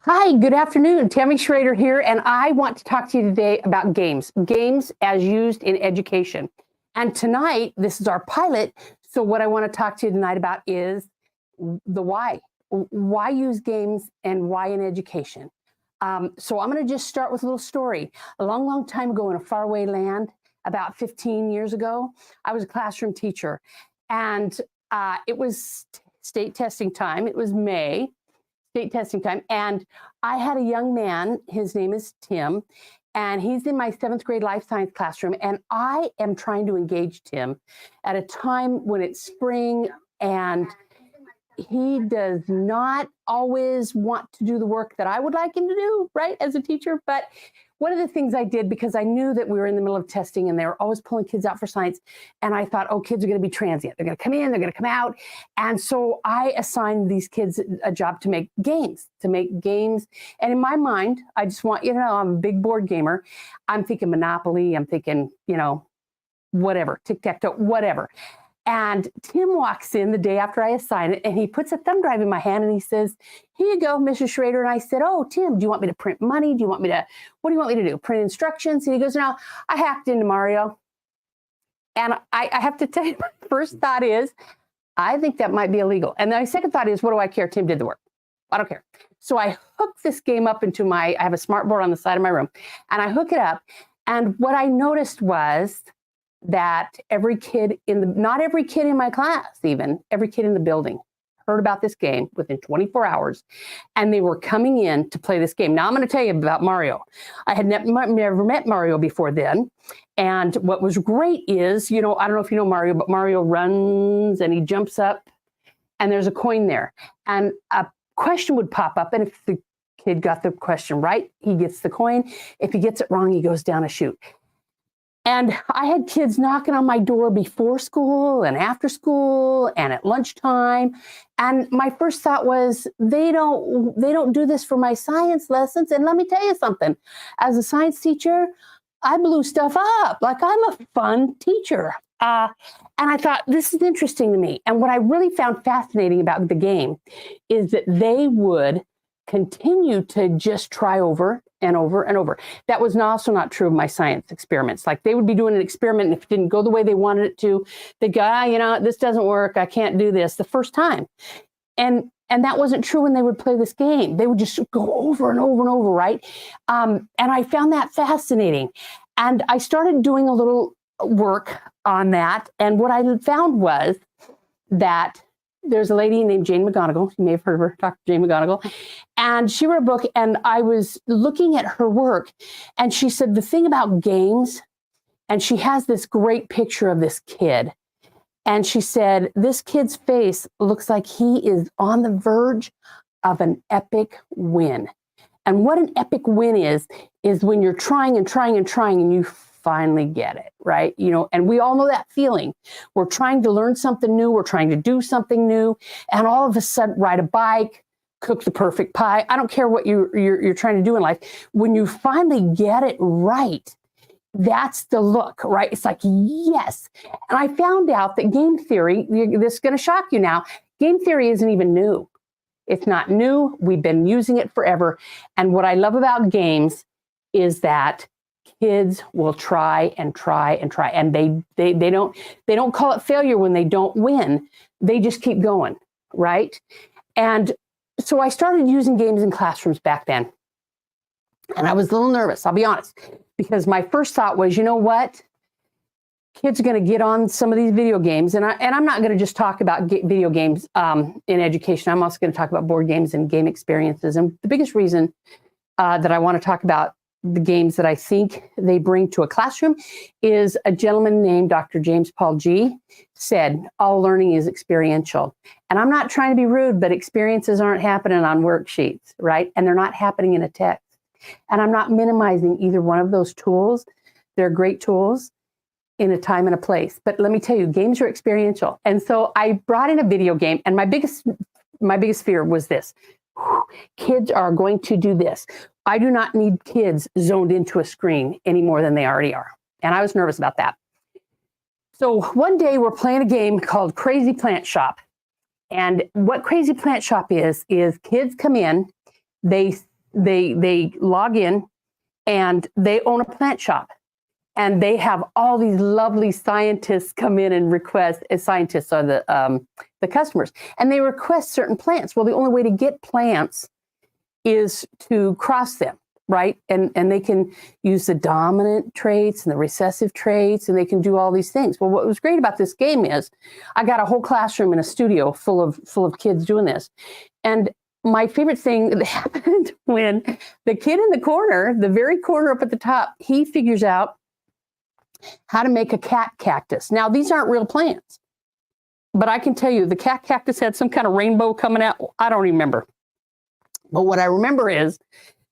Hi, good afternoon. Tammy Schrader here, and I want to talk to you today about games as used in education. And tonight, this is our pilot. So, what I want to talk to you tonight about is the why. Why use games and why in education? So, I'm going to just start with a little story. A long, long time ago in a faraway land, about 15 years ago, I was a classroom teacher, and it was state testing time. It was May state testing time. And I had a young man, his name is Tim, and he's in my 7th grade life science classroom. And I am trying to engage Tim at a time when it's spring and he does not always want to do the work that I would like him to do, right, as a teacher. But one of the things I did, because I knew that we were in the middle of testing and they were always pulling kids out for science, and I thought, oh, kids are going to be transient. They're going to come in, they're going to come out. And so I assigned these kids a job to make games. And in my mind, I just want, I'm a big board gamer. I'm thinking Monopoly. I'm thinking, whatever, tic-tac-toe, whatever. And Tim walks in the day after I assign it, and he puts a thumb drive in my hand, and he says, here you go, Mrs. Schrader. And I said, oh, Tim, do you want me to print money? What do you want me to do? Print instructions? And he goes, no, I hacked into Mario. And I have to tell you, my first thought is, I think that might be illegal. And my second thought is, what do I care? Tim did the work. I don't care. So I hook this game up into I have a smart board on the side of my room, and I hook it up. And what I noticed was that not every kid in my class, even every kid in the building heard about this game within 24 hours, and they were coming in to play this game. Now I'm going to tell you about Mario. I had never met Mario before then. And what was great is, I don't know if you know Mario, but Mario runs and he jumps up and there's a coin there. And a question would pop up, and if the kid got the question right, he gets the coin. If he gets it wrong, he goes down a chute. And I had kids knocking on my door before school and after school and at lunchtime. And my first thought was, they don't do this for my science lessons. And let me tell you something, as a science teacher, I blew stuff up. Like, I'm a fun teacher. And I thought, this is interesting to me. And what I really found fascinating about the game is that they would continue to just try over and over and over. That was also not true of my science experiments. Like, they would be doing an experiment, and if it didn't go the way they wanted it to, they'd go, this doesn't work. I can't do this the first time. And that wasn't true when they would play this game. They would just go over and over and over, right? And I found that fascinating. And I started doing a little work on that. And what I found was that there's a lady named Jane McGonigal. You may have heard of her, Dr. Jane McGonigal. And she wrote a book, and I was looking at her work, and she said the thing about games, and she has this great picture of this kid. And she said, this kid's face looks like he is on the verge of an epic win. And what an epic win is when you're trying and trying and trying, and you finally get it, right? And we all know that feeling. We're trying to learn something new. We're trying to do something new. And all of a sudden, ride a bike, cook the perfect pie. I don't care what you're trying to do in life. When you finally get it right, that's the look, right? It's like, yes. And I found out that game theory, this is going to shock you now, game theory isn't even new. It's not new. We've been using it forever. And what I love about games is that kids will try and try and try, and they don't call it failure when they don't win. They just keep going, right? And so I started using games in classrooms back then, and I was a little nervous, I'll be honest, because my first thought was, you know what? Kids are going to get on some of these video games, and I'm not going to just talk about video games in education. I'm also going to talk about board games and game experiences. And the biggest reason that I want to talk about the games that I think they bring to a classroom is a gentleman named Dr. James Paul Gee said, all learning is experiential. And I'm not trying to be rude, but experiences aren't happening on worksheets, right? And they're not happening in a text. And I'm not minimizing either one of those tools. They're great tools in a time and a place. But let me tell you, games are experiential. And so I brought in a video game, and my biggest fear was this. Kids are going to do this. I do not need kids zoned into a screen any more than they already are. And I was nervous about that. So one day we're playing a game called Crazy Plant Shop. And what Crazy Plant Shop is kids come in, they they log in and they own a plant shop. And they have all these lovely scientists come in and request, as scientists are the customers, and they request certain plants. Well, the only way to get plants is to cross them, right? And they can use the dominant traits and the recessive traits, and they can do all these things. Well, what was great about this game is I got a whole classroom in a studio full of kids doing this. And my favorite thing that happened when the kid in the corner, the very corner up at the top, he figures out how to make a cat cactus. Now, these aren't real plants, but I can tell you the cat cactus had some kind of rainbow coming out. I don't remember. But what I remember is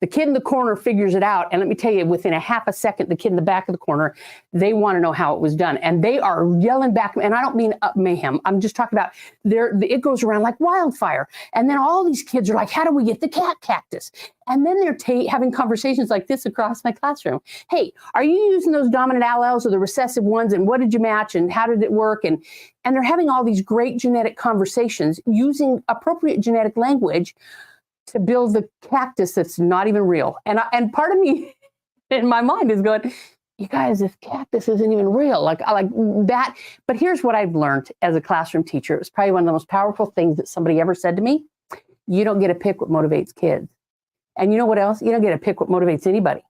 the kid in the corner figures it out. And let me tell you, within a half a second, the kid in the back of the corner, they want to know how it was done. And they are yelling back. And I don't mean mayhem. I'm just talking about it goes around like wildfire. And then all these kids are like, how do we get the cat cactus? And then they're having conversations like this across my classroom. Hey, are you using those dominant alleles or the recessive ones? And what did you match? And how did it work? And they're having all these great genetic conversations using appropriate genetic language to build the cactus that's not even real. And part of me in my mind is going, you guys, this cactus isn't even real. Like that. But here's what I've learned as a classroom teacher. It was probably one of the most powerful things that somebody ever said to me. You don't get to pick what motivates kids. And you know what else? You don't get to pick what motivates anybody.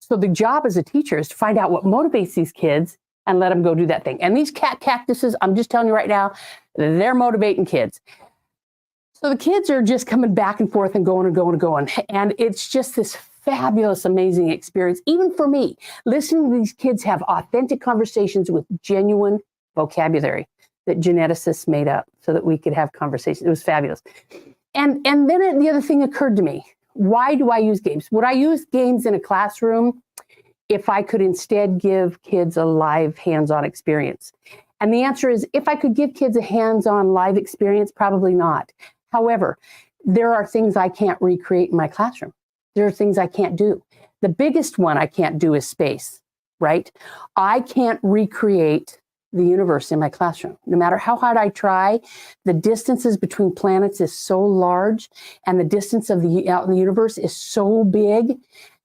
So the job as a teacher is to find out what motivates these kids and let them go do that thing. And these cactuses, I'm just telling you right now, they're motivating kids. So the kids are just coming back and forth and going and going and going. And it's just this fabulous, amazing experience, even for me, listening to these kids have authentic conversations with genuine vocabulary that geneticists made up so that we could have conversations. It was fabulous. And then the other thing occurred to me. Why do I use games? Would I use games in a classroom if I could instead give kids a live hands-on experience? And the answer is, if I could give kids a hands-on live experience, probably not. However, there are things I can't recreate in my classroom. There are things I can't do. The biggest one I can't do is space, right? I can't recreate the universe in my classroom. No matter how hard I try, the distances between planets is so large and the distance of the out in the universe is so big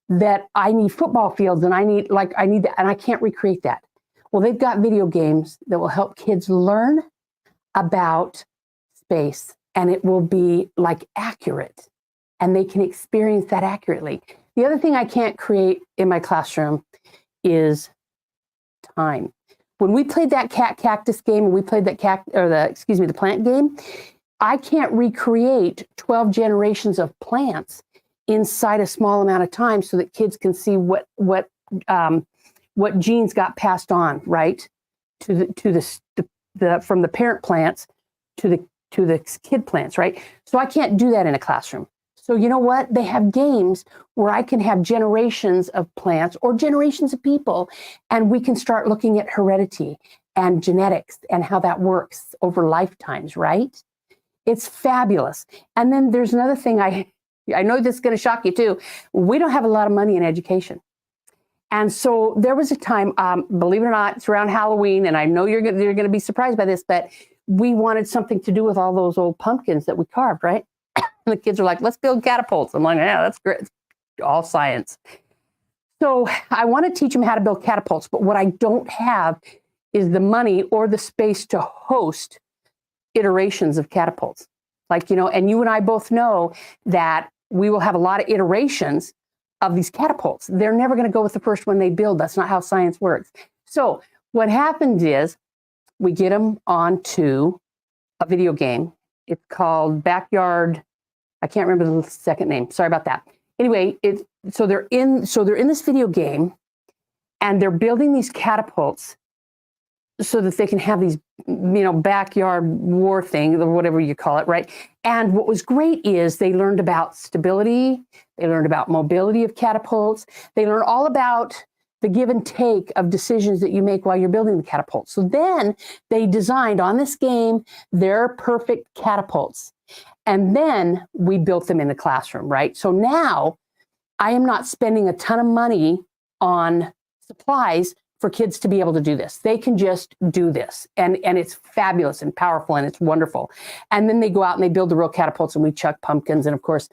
that I need football fields and I need that, and I can't recreate that. Well, they've got video games that will help kids learn about space, and it will be like accurate, and they can experience that accurately. The other thing I can't create in my classroom is time. When we played that cactus game, and we played that the plant game, I can't recreate 12 generations of plants inside a small amount of time so that kids can see what genes got passed on, right, to the from the parent plants to the kid plants, right? So I can't do that in a classroom. So you know what? They have games where I can have generations of plants or generations of people, and we can start looking at heredity and genetics and how that works over lifetimes, right? It's fabulous. And then there's another thing I know this is going to shock you too. We don't have a lot of money in education. And so there was a time, believe it or not, it's around Halloween, and I know you're going to be surprised by this, but we wanted something to do with all those old pumpkins that we carved, right? And the kids are like, let's build catapults. I'm like, yeah, that's great. It's all science. So I want to teach them how to build catapults, but what I don't have is the money or the space to host iterations of catapults. Like, and you and I both know that we will have a lot of iterations of these catapults. They're never going to go with the first one they build. That's not how science works. So what happens is we get them onto a video game. It's called Backyard. I can't remember the second name. Sorry about that. Anyway, so they're in this video game, and they're building these catapults so that they can have these, backyard war thing, or whatever you call it, right? And what was great is they learned about stability. They learned about mobility of catapults. They learned all about the give and take of decisions that you make while you're building the catapult. So then they designed on this game their perfect catapults. And then we built them in the classroom, right? So now I am not spending a ton of money on supplies for kids to be able to do this. They can just do this. And it's fabulous and powerful and it's wonderful. And then they go out and they build the real catapults, and we chuck pumpkins. And of course,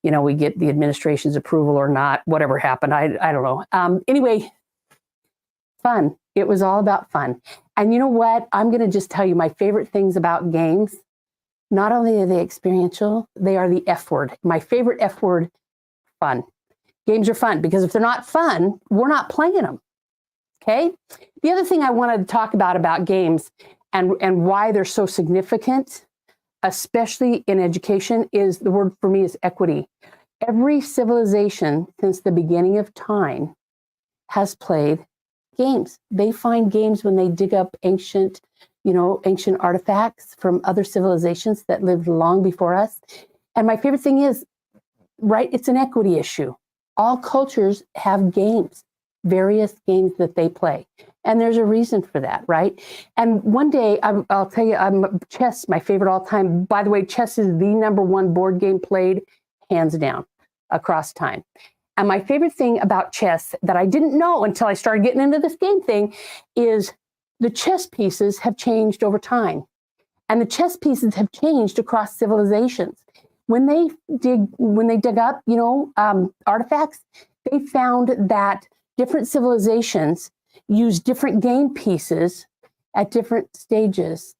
we get the administration's approval or not, whatever happened. I don't know. Anyway, fun. It was all about fun. And you know what? I'm going to just tell you my favorite things about games. Not only are they experiential, they are the F word. My favorite F word, fun. Games are fun because if they're not fun, we're not playing them. Okay? The other thing I wanted to talk about games and why they're so significant, especially in education, is the word for me is equity. Every civilization since the beginning of time has played games. They find games when they dig up ancient artifacts from other civilizations that lived long before us. And my favorite thing is, right, it's an equity issue. All cultures have games, various games that they play. And there's a reason for that, right? And one day, I'll tell you, chess, my favorite all time. By the way, chess is the #1 board game played, hands down, across time. And my favorite thing about chess that I didn't know until I started getting into this game thing is the chess pieces have changed over time. And the chess pieces have changed across civilizations. When they dug up, artifacts, they found that different civilizations use different game pieces at different stages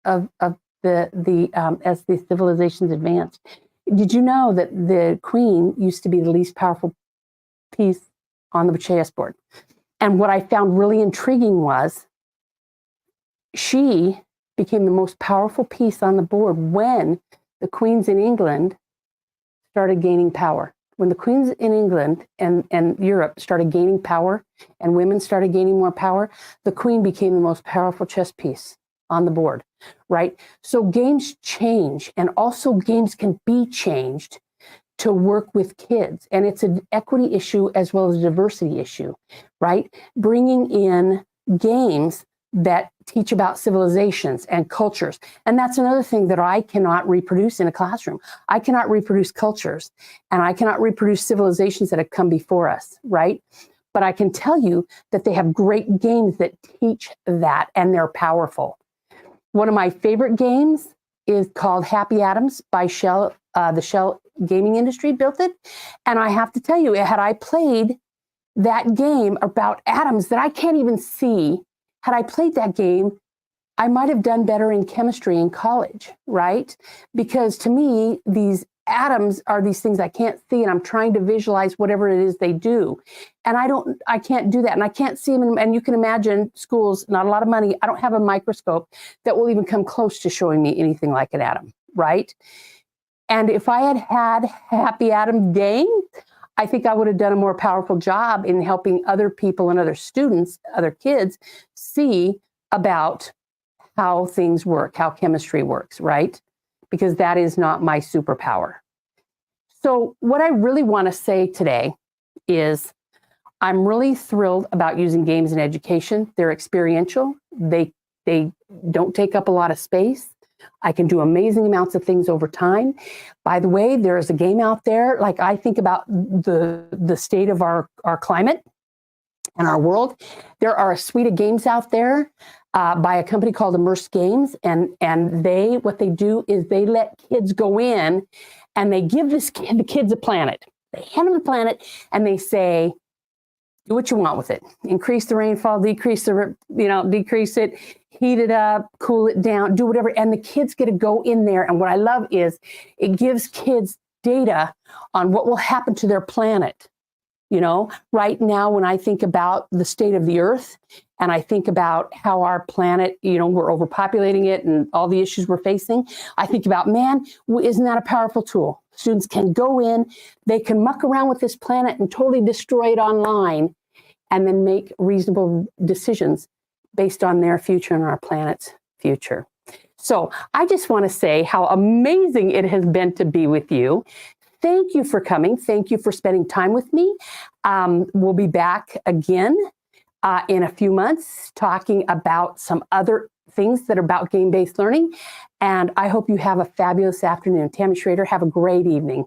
of as the civilizations advanced. Did you know that the queen used to be the least powerful piece on the chessboard? And what I found really intriguing was she became the most powerful piece on the board when the queens in England started gaining power. When the queens in England and Europe started gaining power and women started gaining more power, the queen became the most powerful chess piece on the board, right? So games change, and also games can be changed to work with kids. And it's an equity issue as well as a diversity issue, right? Bringing in games that teach about civilizations and cultures. And that's another thing that I cannot reproduce in a classroom. I cannot reproduce cultures, and I cannot reproduce civilizations that have come before us, right? But I can tell you that they have great games that teach that, and they're powerful. One of my favorite games is called Happy Atoms by Shell. The Shell gaming industry built it. And I have to tell you, had I played that game about atoms that I can't even see, had I played that game, I might have done better in chemistry in college, right? Because to me, these atoms are these things I can't see, and I'm trying to visualize whatever it is they do. And I can't do that. And I can't see them. And you can imagine schools, not a lot of money. I don't have a microscope that will even come close to showing me anything like an atom, right? And if I had Happy Atom game, I think I would have done a more powerful job in helping other people and other students, other kids, see about how things work, how chemistry works, right? Because that is not my superpower. So what I really want to say today is I'm really thrilled about using games in education. They're experiential. They don't take up a lot of space. I can do amazing amounts of things over time. By the way, there is a game out there, like I think about the state of our climate and our world. There are a suite of games out there by a company called Immerse Games. And what they do is they let kids go in and they give the kids a planet. They hand them the planet and they say, do what you want with it. Increase the rainfall, decrease it, heat it up, cool it down, do whatever. And the kids get to go in there. And what I love is it gives kids data on what will happen to their planet. Right now, when I think about the state of the earth and I think about how our planet, we're overpopulating it and all the issues we're facing, I think about, man, isn't that a powerful tool? Students can go in, they can muck around with this planet and totally destroy it online and then make reasonable decisions based on their future and our planet's future. So I just want to say how amazing it has been to be with you. Thank you for coming. Thank you for spending time with me. We'll be back again in a few months talking about some other things that are about game-based learning. And I hope you have a fabulous afternoon. Tammy Schrader, have a great evening.